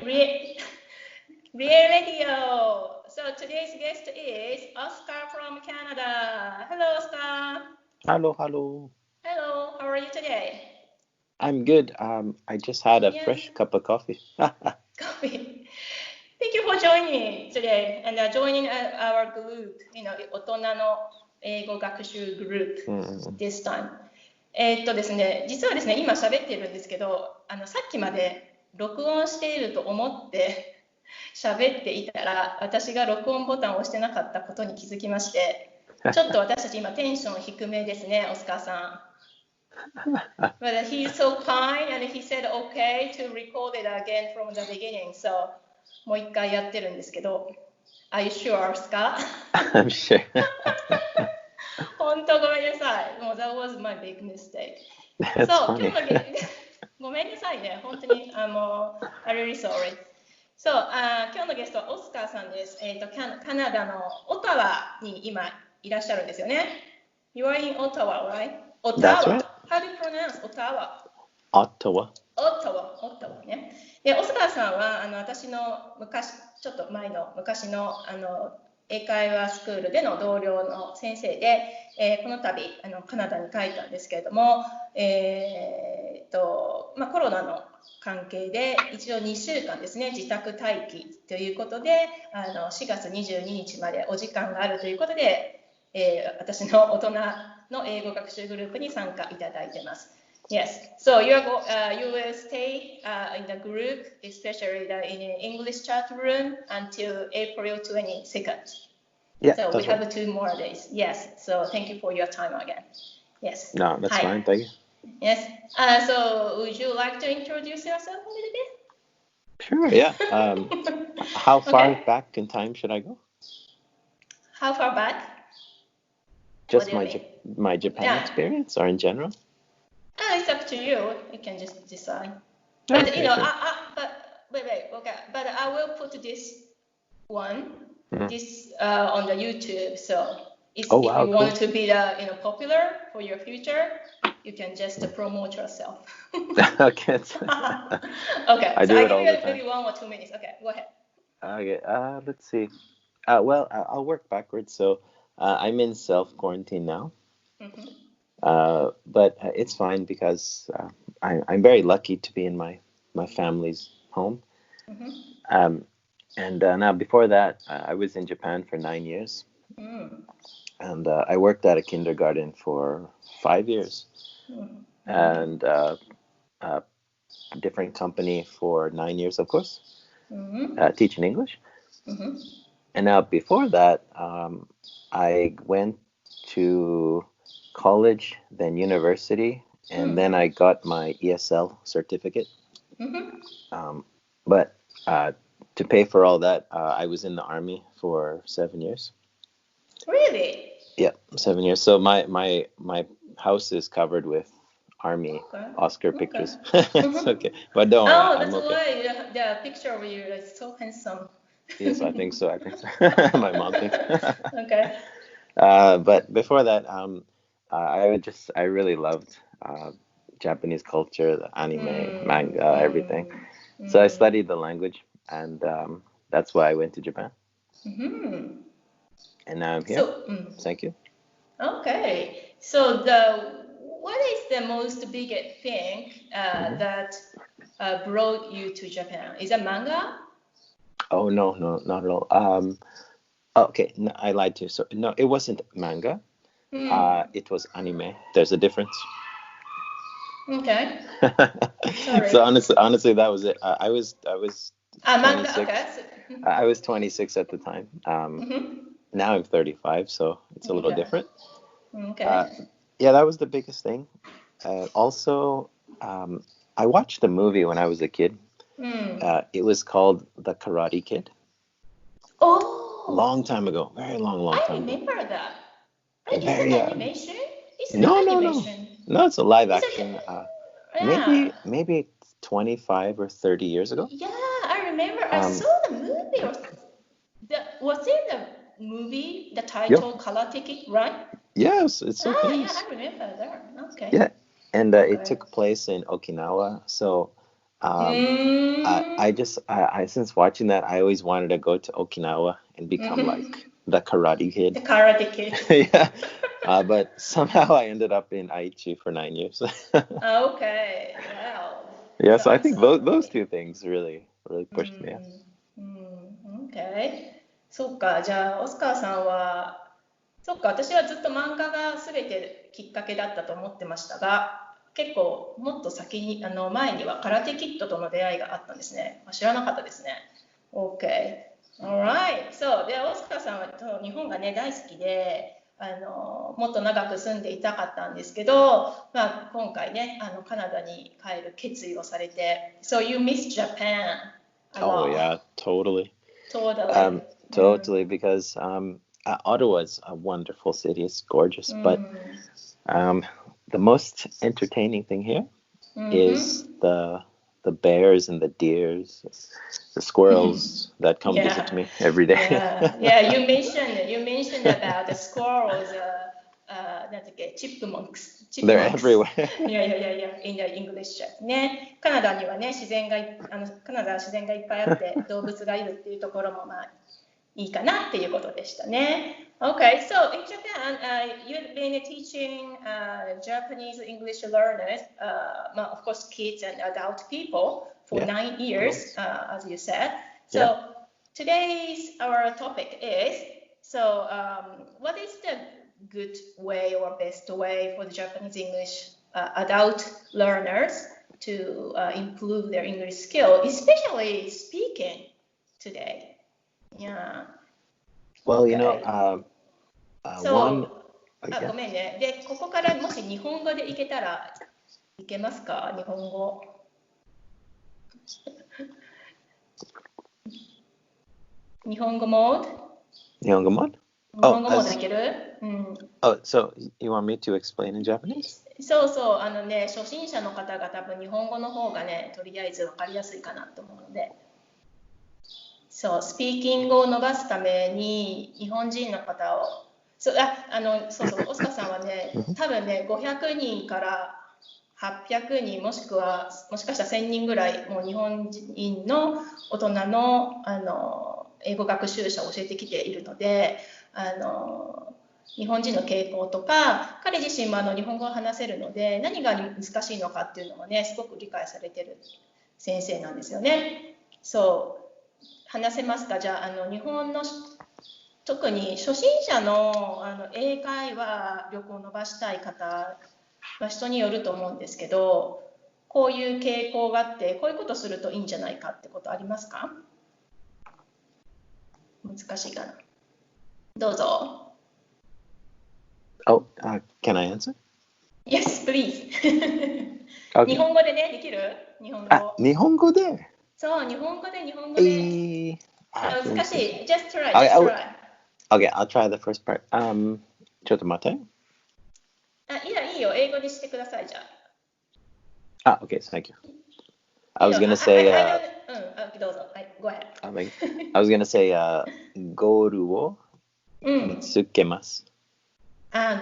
Rie Radio. So today's guest is Oscar from Canada. Hello, Oscar. Hello. Hello. How are you today? I'm good. I just had a fresh cup of coffee. Coffee. Thank you for joining today and joining our group, 大人の英語学習グループ this time. ですね、実はですね、今喋っているんですけど、さっきまで録音していると思って喋っていたら、私が録音ボタンを押してなかったことに気づきまして、ちょっと私たち今テンション低めですね、オスカーさん。But he's so kind and he said okay to record it again from the beginning. So もう一回やってるんですけど、Are you sure, Oscar? I'm sure. 本当ごめんなさい。もう That was my big mistake. That's そう、 funny. 今日のごめんなさいね。本当にI'm really sorry. そう、今日のゲストはオスカーさんです。カナダのオタワに今いらっしゃるんですよね。You are in Ottawa, right? That's right. How do you pronounce Ottawa? Ottawa. ね。で、オスカーさんは私のちょっと前の昔の英会話スクールでの同僚の先生で、この度カナダに帰ったんですけれども、コロナの関係で一応2週間ですね、自宅待機ということで、4月22日までお時間があるということで、私の大人の英語学習グループに参加いただいています。Yes, so you will stay in the group, especially in the English chat room until April 22nd. Yeah, so we that's right. have 2 more days. Yes, so thank you for your time again. Yes. No, that's fine. Thank you. Yes. So would you like to introduce yourself a little bit? Sure, yeah. How far back in time should I go? How far back? Just my Japan experience or in general? It's up to you. You can just decide. Okay, But sure. wait. Okay. But I will put this one, this on the YouTube. So if you want to be popular for your future, you can just promote yourself. Okay. Okay. I do it all the time. Maybe 1 or 2 minutes. Okay. Go ahead. Okay. Let's see. Well, I'll work backwards. So I'm in self-quarantine now. But it's fine because I'm very lucky to be in my family's home. And now before that, I was in Japan for 9 years. And I worked at a kindergarten for 5 years. And a different company for 9 years, of course, teaching English. And now before that, I went to college, then university, and then I got my ESL certificate. But to pay for all that, I was in the army for 7 years. Really? Yeah, 7 years. So my house is covered with army Oscar pictures. It's okay, but don't worry, I'm that's okay. why the picture of you is so handsome. Yes, I think so. My mom thinks. Okay. But before that, I really loved Japanese culture, the anime, manga, everything. So I studied the language, and that's why I went to Japan. And now I'm here. Thank you. Okay. So what is the most biggest thing that brought you to Japan? Is it manga? Oh no, not at all. Okay, no, I lied to you. So no, it wasn't manga. It was anime. There's a difference. Okay. Sorry. So honestly, that was it. I was 26. Manga. Okay. I was 26 at the time. Now I'm 35, so it's a little different. Okay. Yeah, that was the biggest thing. Also, I watched the movie when I was a kid. It was called The Karate Kid. Oh. Long time ago. Very long time ago. I remember that. Is it animation? No. No, it's a live action. Maybe 25 or 30 years ago. Yeah, I remember. I saw the movie. Was it the movie, the title Karate Kid, right? Yes, it's so famous. Yeah, I remember that. Okay. Yeah, and it took place in Okinawa. So Since watching that, I always wanted to go to Okinawa and become like the Karate Kid. The Karate Kid. Yeah. But somehow I ended up in Aichi for 9 years. Okay. Wow. Yeah, so I think those two things really pushed me. Okay. そうか、じゃあ、オスカーさんは、そうか、私はずっと漫画が全てきっかけだったと思ってましたが、結構もっと先に、前には空手キッドとの出会いがあったんですね。知らなかったですね。Okay. Alright. So, で、オスカーさんは日本がね、大好きで、もっと長く住んでいたかったんですけど、まあ、今回ね、カナダに帰る決意をされて、So you miss Japan a lot. Oh yeah, totally. Totally. Totally, because Ottawa is a wonderful city. It's gorgeous, but the most entertaining thing here is the bears and the deers, the squirrels that come visit me every day. You mentioned about the squirrels, chipmunks. They're everywhere. Yeah, in the English chat. ね、カナダにはね、カナダは自然がいっぱいあって動物がいるっていうところもまあいいかなっていうことでしたね。Okay, so in Japan, you've been teaching Japanese English learners, of course, kids and adult people for 9 years, as you said. So today's our topic is, what is the good way or best way for the Japanese English adult learners to improve their English skill, especially speaking today? Yeah. Well, okay. you know, one. ごめんね。で、ここからもし日本語でいけたらいけますか？日本語。日本語モード？日本語モード？日本語モードいける？Oh, so you want me to explain in Japanese? そうそう、初心者の方が多分日本語の方がね、とりあえず分かりやすいかなと思うので。そう、スピーキングを伸ばすために日本人の方を、そう、オスカさんはね、多分ね、500人から800人、もしかしたら1000人ぐらい、もう日本人の大人の、英語学習者を教えてきているので、日本人の傾向とか、彼自身も日本語を話せるので、何が難しいのかっていうのもね、すごく理解されてる先生なんですよね。そう。話せますか？じゃあ、日本の特に初心者の、英会話力を伸ばしたい方は人によると思うんですけど、こういう傾向があってこういうことするといいんじゃないかってことありますか？難しいかな。どうぞ。Oh, can I answer? Yes, please. Okay. 日本語でね、できる？日本語。日本語で？そう、日本語で。難しい。Just try. Okay, I'll try the first part. ちょっと待って。いいよ。英語にしてください、じゃあ。Okay, thank you. I was gonna say. どうぞ。はい、go ahead. I was gonna say, ゴールを見つけます。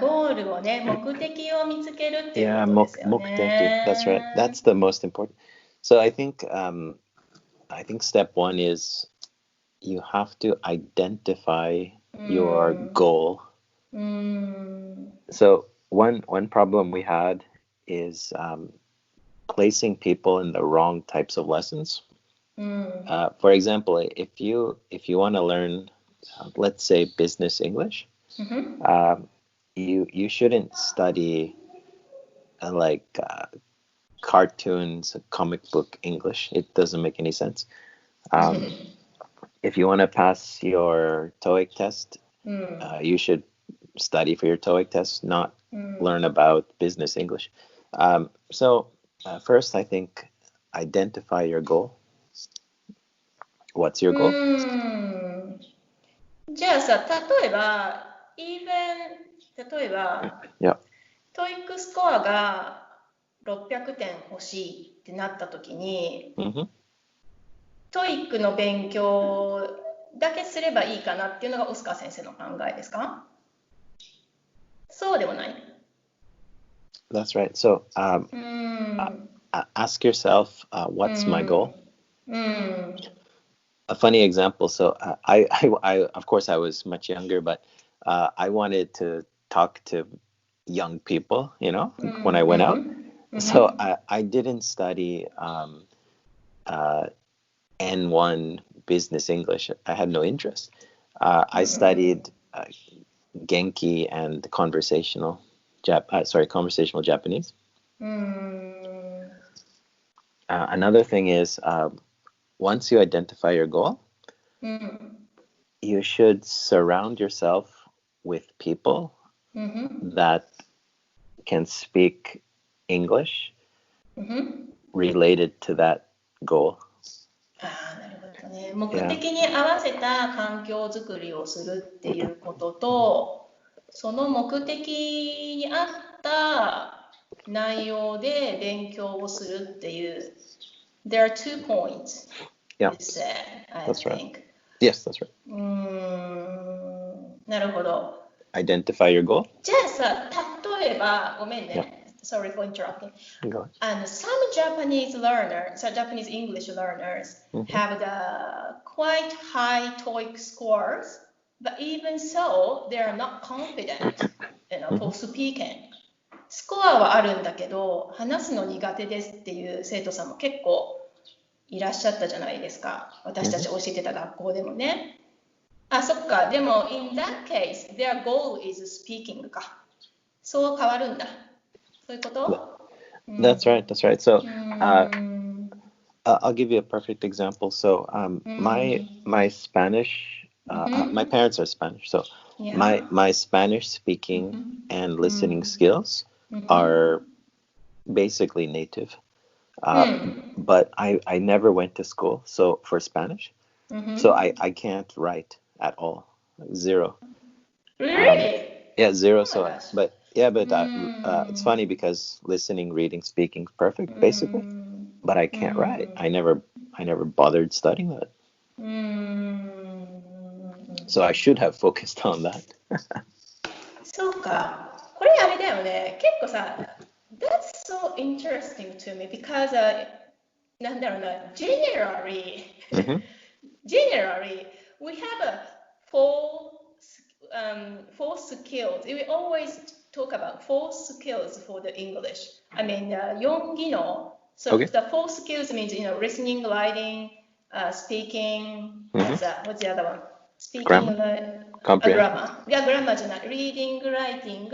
ゴールをね、目的を見つけるっていうことですよね。目的。That's right. That's the most important. So I think step one is you have to identify your goal. So one problem we had is placing people in the wrong types of lessons. For example, if you want to learn, let's say, business English, you shouldn't study cartoons, comic book English. It doesn't make any sense. If you want to pass your TOEIC test, you should study for your TOEIC test, not learn about business English. So first, I think, identify your goal. What's your goal? じゃあさ、例えば、Yeah. TOEIC スコアが600点欲しいってなった時に、TOEIC の勉強だけすればいいかなっていうのがオスカー先生の考えですか？そうでもない？ That's right. So ask yourself, what's my goal? Mm. A funny example. So I of course I was much younger, but I wanted to talk to young people, when I went out. So I didn't study N1 business English. I had no interest. I studied Genki and conversational Japanese. Another thing is, once you identify your goal, you should surround yourself with people that can speak English related to that goal. なるほどね。目的に合わせた環境づくりをするっていうことと、その目的に合った内容で勉強をするっていう。There are 2 points. Yeah, you said, I that's think. right. Yes, that's right. なるほど。Identify your goal. じゃあさ、例えば、ごめんね。Sorry for interrupting. Some Japanese learners, Japanese English learners, have the quite high TOEIC scores, but even so, they are not confident, for speaking. スコアはあるんだけど、話すの苦手ですっていう生徒さんも結構いらっしゃったじゃないですか。私たち教えてた学校でもね。そっか。でも、in that case, their goal is speaking か。そう変わるんだ。そういうこと？ That's right. That's right. So, I'll give you a perfect example. So, my Spanish, my parents are Spanish, so my Spanish speaking and listening skills are basically native. But I never went to school, so for Spanish, so I can't write at all. Zero. Really? Yeah, zero. So, but it's funny because listening, reading, speaking, perfect basically, but I can't write. I never bothered studying that. So I should have focused on that. そうか。これあれだよね。結構さ、That's so interesting to me because なんだろうな、generally we have a four skills. We always talk about 4 skills for the English. I mean, 4技能. So the 4 skills means, listening, writing, speaking. What's the other one? Speaking, grammar. Grammar じゃない。Reading, writing,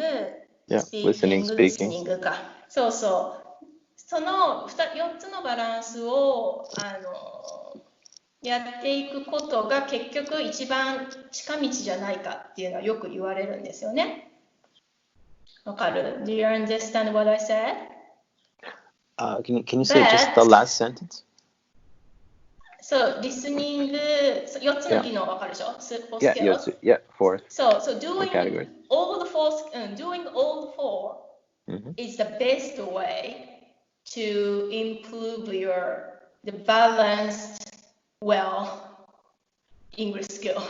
speaking, listening か。そうそう。その4つのバランスをやっていくことが結局一番近道じゃないかっていうのはよく言われるんですよね。わかる？ Do you understand what I said? Can you say just the last sentence? So, listening, 4つの技能わかるでしょ？ Yeah, 4. So doing all the 4 is the best way to improve the balanced, English skill.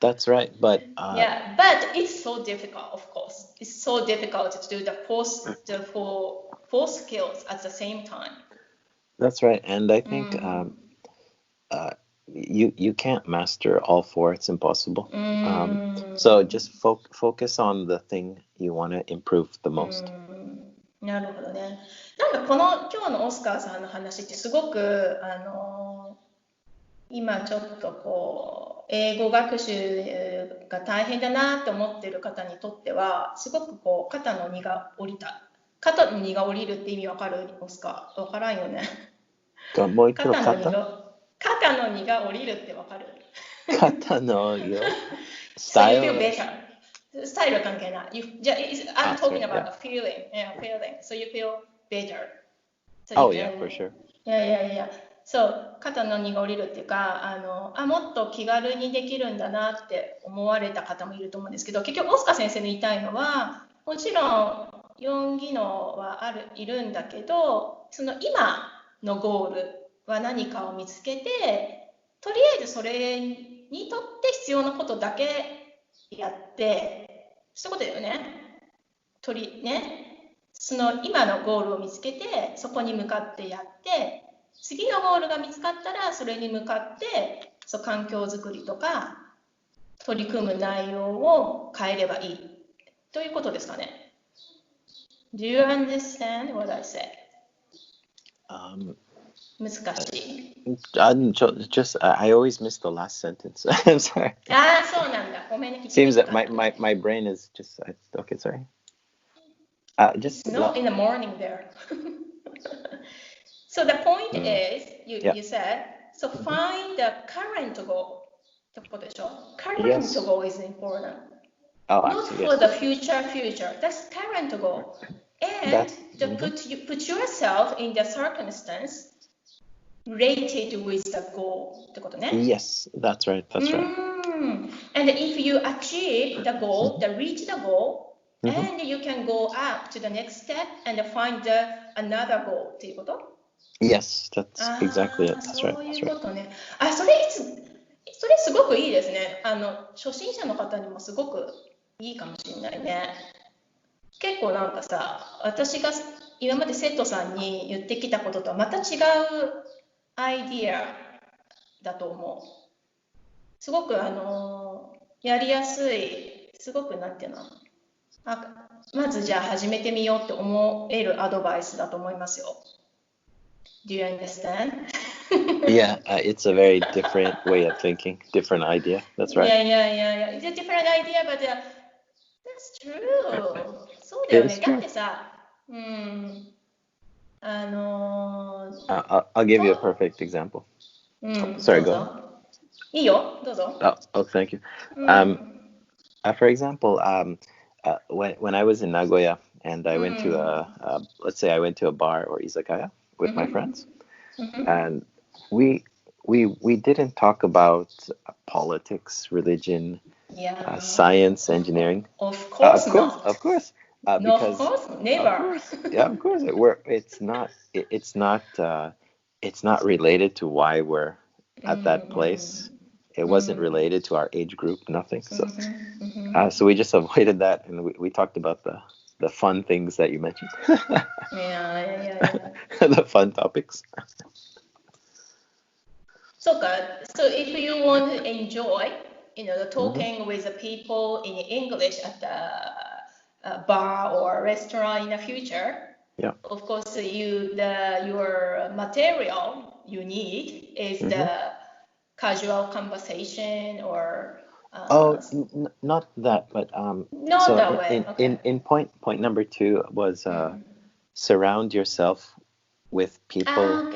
That's right, but but it's so difficult, of course. It's so difficult to do the four skills at the same time. That's right, and I think you can't master all 4. It's impossible. So just focus on the thing you want to improve the most. なるほどね。なんか今日のオスカーさんの話ってすごく今ちょっと英語学習が大変だなと思っている方にとってはすごく肩の荷が下りた。肩の荷が下りるって意味わかる？オスカーわからんよね。もう一度肩の荷が下りるってわかる？肩の荷スタイル better。スタイル関係ない。I'm talking about the feeling. Yeah, feeling. So you feel better. Yeah, for sure. Yeah. そう、肩の荷が下りるっていうか、もっと気軽にできるんだなって思われた方もいると思うんですけど、結局オスカー先生の言いたいのは、もちろん4技能はいるんだけど、その今のゴールは何かを見つけて、とりあえずそれにとって必要なことだけやって、そういうことだよね。その今のゴールを見つけて、そこに向かってやって、次のゴールが見つかったら、それに向かって、環境づくりとか、取り組む内容を変えればいいということですかね。Do you understand what I say? 難しい。Just, I always miss the last sentence. I'm sorry. そうなんだ。ごめんね。Seems that my brain is just, okay, sorry. Just not in the morning there. So the point is, you said, so find the current goal. ってことでしょ? Current goal is important. Not for the future. That's current goal. And to put yourself in the circumstance related with the goal ってことね. Yes, that's right. And if you achieve the goal, reach the goal, and you can go up to the next step and find another goal っていうこと? Yes, that's exactly it. That's right. そういうことね。それすごくいいですね。初心者の方にもすごくいいかもしれないね。結構なんかさ、私が今まで生徒さんに言ってきたこととはまた違うアイディアだと思う。すごくやりやすい、すごくなんていうの、まずじゃあ始めてみようって思えるアドバイスだと思いますよ。Do you understand? Yeah, it's a very different way of thinking, different idea. That's right. Yeah. It's a different idea, but that's true. そうだよね。だってさ、I'll give you a perfect example. Sorry, go ahead. いいよ、どうぞ。Oh, thank you. For example, when I was in Nagoya and I went to let's say I went to a bar or izakaya with my friends, and we didn't talk about politics, religion, science, engineering. Of course not. Of course. No, of course, never. Of course. It's not related to why we're at that place. It wasn't related to our age group, nothing. So, so we just avoided that, and we talked about the fun things that you mentioned. Yeah. The fun topics. So if you want to enjoy, talking with the people in English at the bar or restaurant in the future, of course, your material you need is the casual conversation or. Not that, but not so that way. In point number 2 was surround yourself with people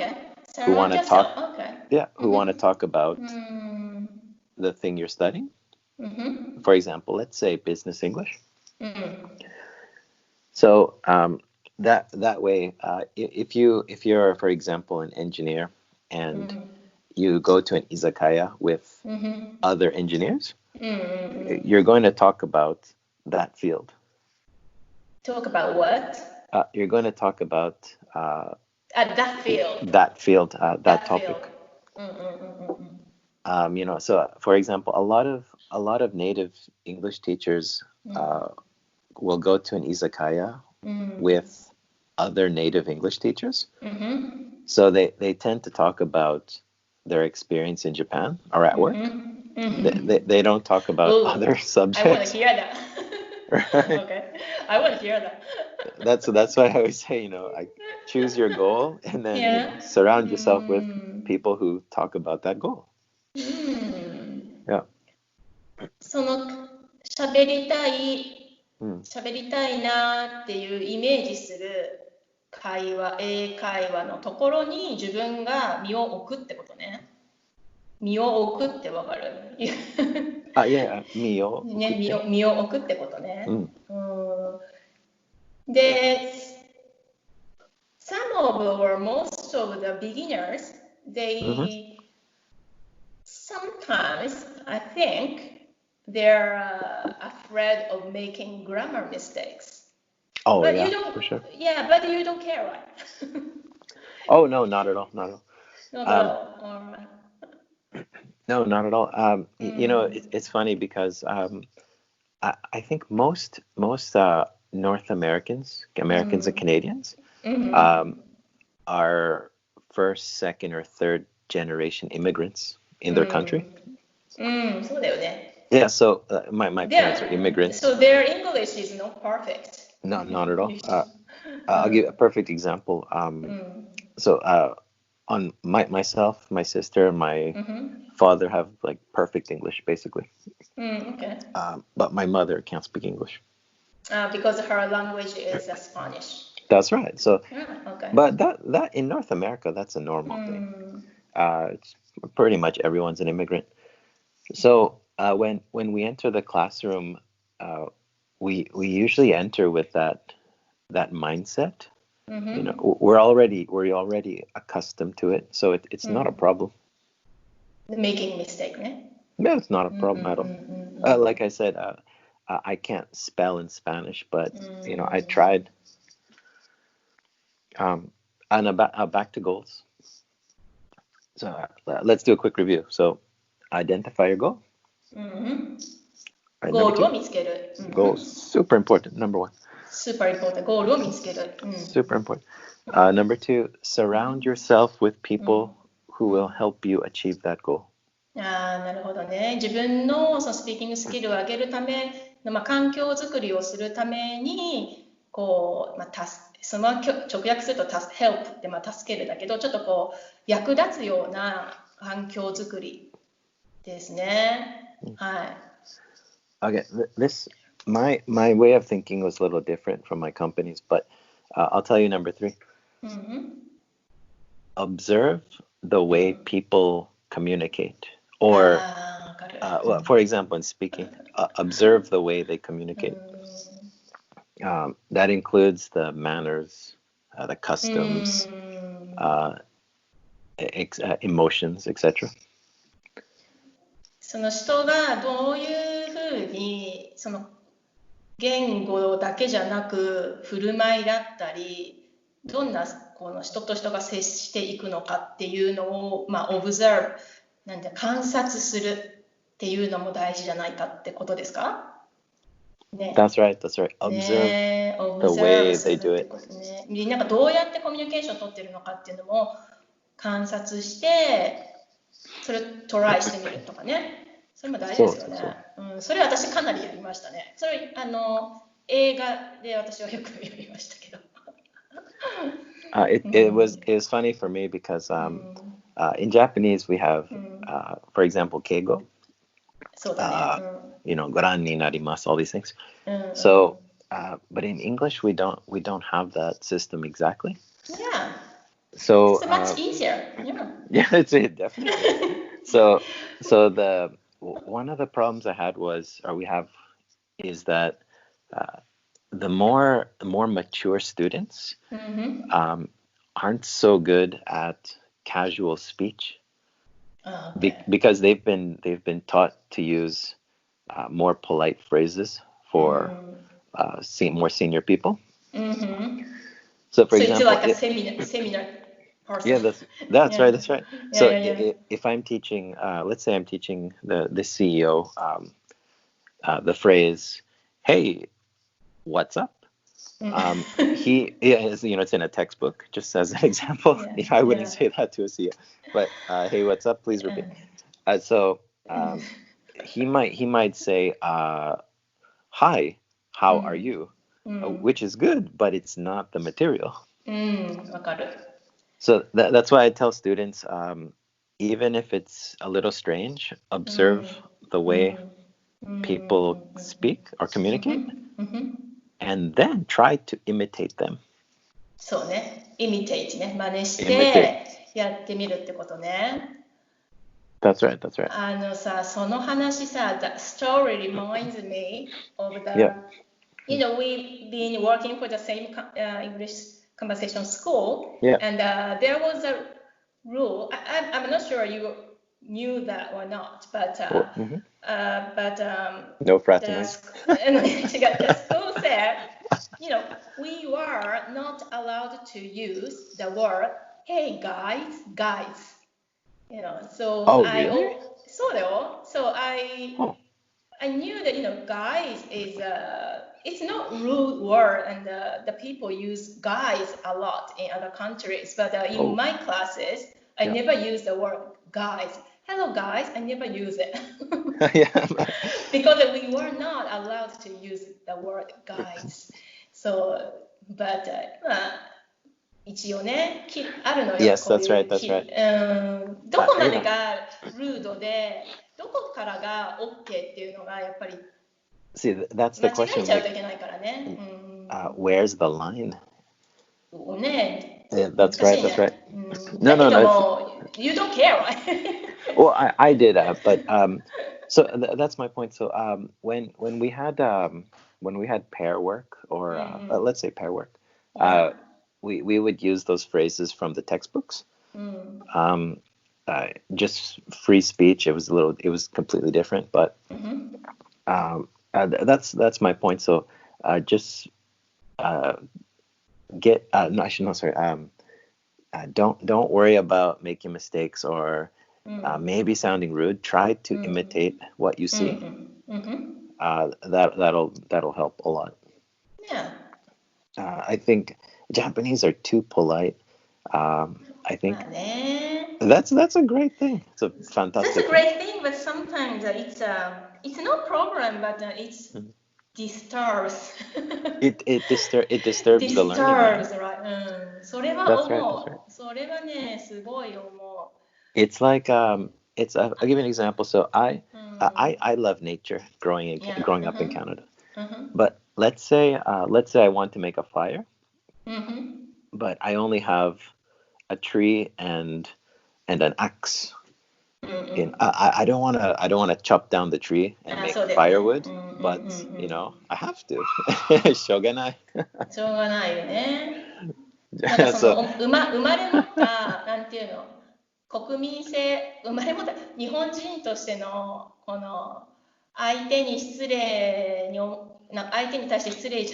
who want to talk. Who want to talk about the thing you're studying. For example, let's say business English. So that way, if you're, for example, an engineer and you go to an izakaya with other engineers, you're going to talk about that field. Talk about what? You're going to talk about that field. That field, that topic. So for example, a lot of native English teachers will go to an izakaya with other native English teachers. So they tend to talk about their experience in Japan or at work. They don't talk about other subjects. I want to hear that. Right? Okay, I want to hear that. That's why I always say, choose your goal and then surround yourself with people who talk about that goal. Yeah. その喋りたいなっていうイメージする英会話のところに自分が身を置くってことね。身を置くってわかる？身を置く。ね、身を置くってことね。で、some of or most of the beginners, they sometimes, I think, they're afraid of making grammar mistakes. Oh, but for sure. Yeah, but you don't care, right? Oh, no, not at all. Not at all. Not at all. No, not at all. It's funny because I think most North Americans and Canadians, Mm-hmm. are first, second, or third generation immigrants in their country. そうだよね。Yeah, so my parents are immigrants. So their English is not perfect. No, not at all. I'll give a perfect example. So on myself, my sister, and my father have like perfect English, basically. Okay. But my mother can't speak English. Because her language is Spanish. That's right. So, Okay. but that in North America, that's a normal thing. It's pretty much everyone's an immigrant. So when we enter the classroom, we usually enter with that mindset. You know, we're already accustomed to it, so it's not a problem. Making mistake, né? Yeah, it's not a problem at all. Like I said, I can't spell in Spanish, but you know, I tried. And back to goals. So let's do a quick review. So identify your goal. Right, ゴールを見つける。Goal, super important. Number one. Super important. ゴールを見つける。Super important. Number two, surround yourself with people who will help you achieve that goal. なるほどね。自分のそのスピーキングスキルを上げるための、環境づくりをするために、こう、その直訳するとhelp って助けるだけど、ちょっとこう役立つような環境づくりですね。はい。Okay, my way of thinking was a little different from my company's, but I'll tell you number three. Observe the way people communicate, or well, for example, in speaking, observe the way they communicate. That includes the manners, the customs, emotions, etc. その人がどういうふうにその言語だけじゃなく振る舞いだったり、どんなこの人と人が接していくのかっていうのをobserve、観察するっていうのも大事じゃないかってことですか？ね、That's right. Observe the way they do it. みんながどうやってコミュニケーションを取ってるのかっていうのも観察して、それをトライしてみるとかね。それも大事ですよね。それ私かなりやりましたね。それ映画で私はよくやりましたけど。It was funny for me because in Japanese we have, for example, keigo. そうだね。You know, ご覧になります, all these things. So, but in English we don't have that system exactly. Yeah. So it's much easier. Yeah, it's definitely. So the one of the problems I had is that the more mature students aren't so good at casual speech. Because they've been taught to use more polite phrases for more senior people. So for example, it's like a seminar person. Yeah, that's right. That's right. So if I'm teaching, let's say I'm teaching the CEO the phrase, "Hey, what's up?" It's in a textbook, just as an example. I wouldn't say that to a CEO, but hey, what's up? Please repeat. So he might say, "Hi, how are you?" Which is good, but it's not the material. わかる。So that's why I tell students, even if it's a little strange, observe the way people speak or communicate, and then try to imitate them. そうね。imitate ね。真似してやってみるってことね。That's right. That's right. その話さ、the story reminds me of the, we've been working for the same English conversation school, and there was a rule. I'm not sure you knew that or not, but no fraternizing. The school said, we were not allowed to use the word "Hey guys." So really? So I knew that guys is it's not rude word, and the people use guys a lot in other countries. But in my classes, I never use the word guys. Hello, guys. I never use it because we were not allowed to use the word guys. So, but 一応ね、あるのよ。Yes, that's right. That's right. どこまでがルードで、どこからが OK っていうのがやっぱり See, that's the question. 間違えちゃうといけないからね。Where's the line? ね。Yeah, that's right. That's right. No. You don't care, right? Well, I did, but so that's my point. So when we had pair work or let's say pair work, we would use those phrases from the textbooks. Just free speech. It was completely different, but that's my point. So just don't worry about making mistakes or maybe sounding rude. Try to imitate what you see. That'll help a lot. Yeah. I think Japanese are too polite. I think that's a great thing. It's a fantastic. That's a great thing, but sometimes it's no problem, but it's disturbs. It disturbs the learning. Disturbs, right? それは思う。それはね、すごい思う。It's like I'll give you an example. So I love nature growing up in Canada. But let's say I want to make a fire, but I only have a tree and an axe. I don't want to chop down the tree and make firewood, but I have to. しょうがない。しょうがないよね。なんかその生まれ持ったなんていうの、国民性、生まれ持った日本人としてのこの相手に対して失礼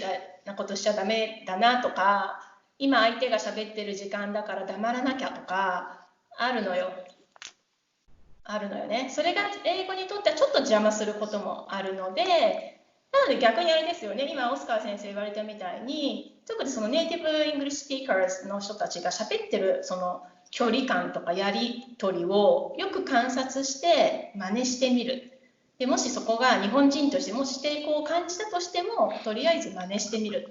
なことしちゃダメだなとか、今相手が喋ってる時間だから黙らなきゃとかあるのよね。それが英語にとってはちょっと邪魔することもあるので、なので逆にあれですよね、今オスカー先生言われたみたいに、特にそのネイティブイングリッシュスピーカーの人たちが喋ってるその距離感とかやり取りをよく観察して真似してみる。でもしそこが日本人としてもし抵抗を感じたとしても、とりあえず真似してみる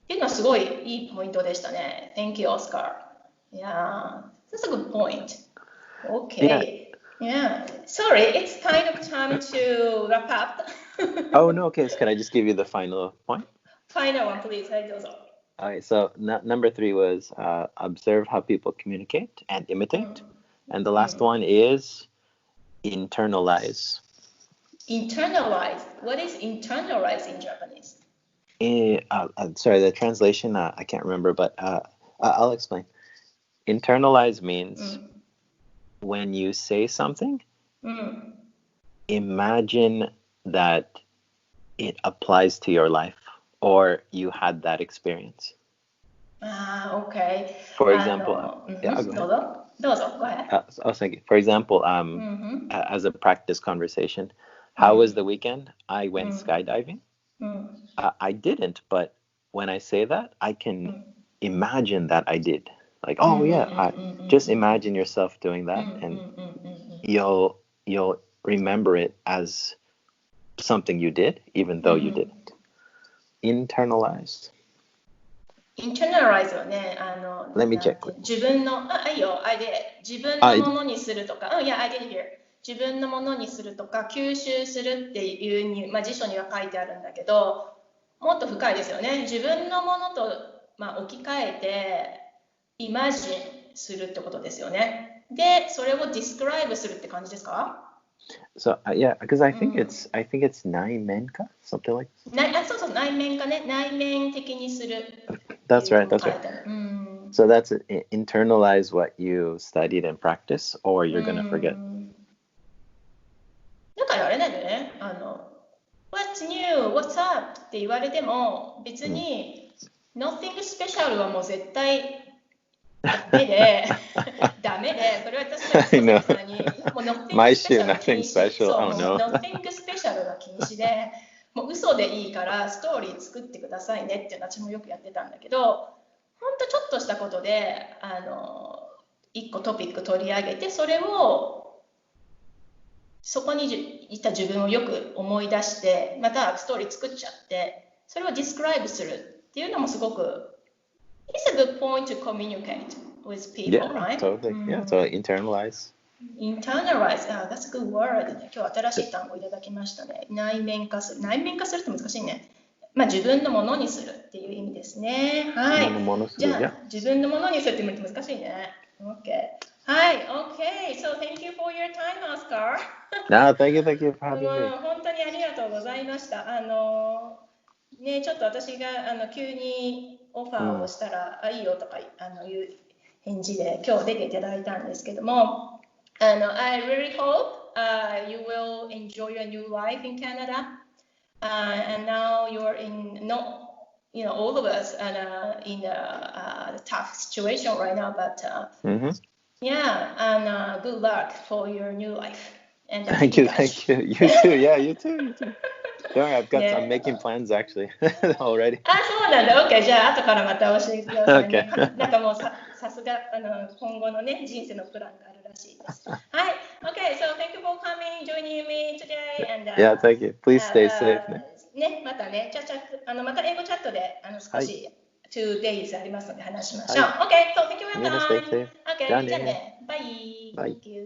っていうのはすごいいいポイントでしたね。Thank you, Oscar. Yeah, that's a good point. Okay.Yeah. Sorry, it's kind of time to wrap up. Oh, no, okay. So can I just give you the final point? Final one, please. はい、どうぞ。All right. So number 3 was observe how people communicate and imitate. And the last one is internalize. Internalize. What is internalize in Japanese? Sorry, the translation, I can't remember, but I'll explain. Internalize means when you say something, imagine that it applies to your life or you had that experience. Okay. For example, go ahead. Thank you. For example, as a practice conversation, how was the weekend? I went skydiving. I didn't, but when I say that, I can imagine that I did. Like, just imagine yourself doing that, and you'll remember it as something you did, even though you didn't. Internalize. Internalize はね、Let me check. 自分の、いいよ、I did. 自分のものにするとか、yeah, I did here. 自分のものにするとか、吸収するっていうに、辞書には書いてあるんだけど、もっと深いですよね。自分のものと、置き換えて、イマジンするってことですよね。で、それをディスクライブするって感じですか？ So yeah, because I think it's 内面化 something like. そうそう、内面化ね、内面的にする。That's right. That's right. So that's it. Internalize what you studied and practice, or you're gonna forget. だからあれなんだよね。What's new? What's up? って言われても別に、Nothing special はもう絶対ダメで、それは確かにもう Nothing special が禁止。そう、Nothing special が禁止で、もう嘘でいいからストーリー作ってくださいねっていうのは私もよくやってたんだけど、本当ちょっとしたことで一個トピック取り上げて、それをそこにいた自分をよく思い出して、またストーリー作っちゃってそれをディスクライブするっていうのもすごく It's a good point to communicate with people, right? Totally. Yeah, so internalize. Internalize. That's a good word. 今日新しい単語いただきましたね。内面化する。内面化するって難しいね。まあ自分のものにするっていう意味ですね。はい。じゃあ自分のものにするって難しいね。OK。はい。OK。So thank you for your time, Oscar. No, thank you for having me. 本当にありがとうございました。ね、ちょっと私が急にオファーをしたら、いいよとかいう返事で今日出ていただいたんですけども、I really hope you will enjoy your new life in Canada. And now you're in, all of us are in a tough situation right now, but yeah, and good luck for your new life. And thank you. You too. Yeah, you too. Don't worry, I'm making plans actually already. そうなんだ。OK。じゃあ後からまた教えてくださいね。なんかもうさすが今後のね人生のプランがあるらしいです。はい。OK。So thank you for coming, joining me today. And yeah, thank you. Please stay safe. ね、またね、また英語チャットで少し 2 days ありますので話しましょう。OK。So thank you very much. OK。じゃあね。バイ。Thank you.